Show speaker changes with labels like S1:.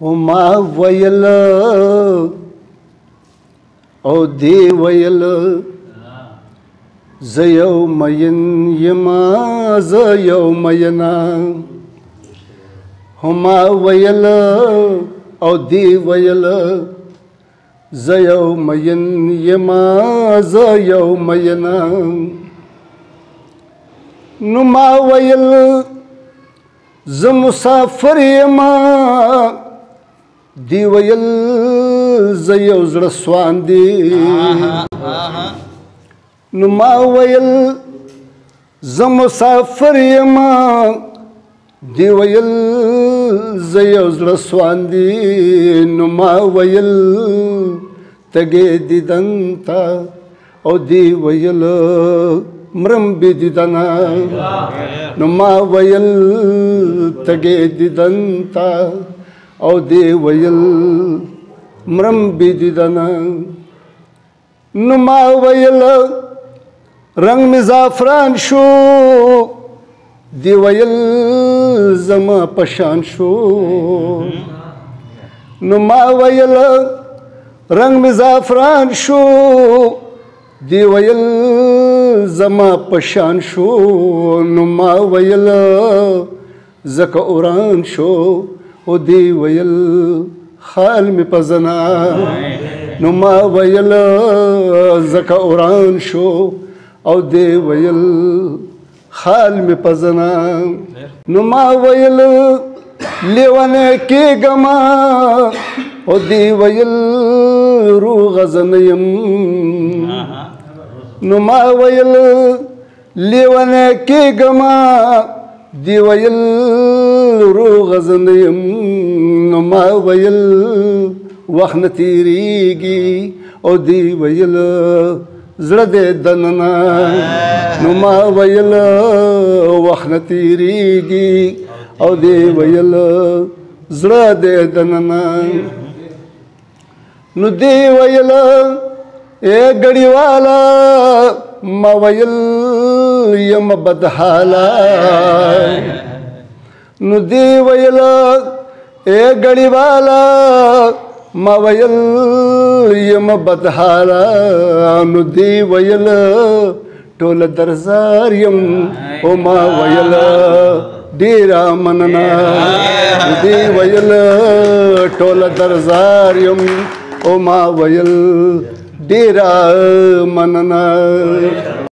S1: ما ویل او دی ویل زه یو مین یما زه یو مینا ما ویل او دی ویل زه یو مین یما زه یو مینا نو ما ویل زه مسافر یما دی ویل زه یو زړه سواندی نو ما ویل زه مسافر یما دی ویل زه یو زړه سواندی نو ما ویل تږی دیدن ته او دی ویل مرم بې دیدنه نو ما ویل تږی دیدن ته او دی ویل مرم بې دیدنه نو ما ویل رنگ می زعفران شو دی ویل زما پشان شو نو ما ویل رنگ می زعفران شو دی ویل زما پشان شو نو ما ویل زکه اوران شو او دی ویل خال می پزنا نو ما ویل زکه اوران شو او دی ویل خال می پزنا نو ما ویل لیونه کېږما او دی ویل روغ زنیم نو ما ویل لیونه کېږما دی ویل روغ زنیم نو ما ویل وخت نه تېرېږي او دی ویل زړه دې دننه نو ما ویل وخت نه تېرېږي او دی ویل زړه دې دننه نو دی ویل اے ګړیواله ما ویل یم بدحاله نو دی ویل اے ګړیواله ما ویل یم بدحاله نو دی ویل ټوله درزار یم او ما ویل ډېره مننه نو دی ویل ټوله درزار یم او ما ویل ډېره مننه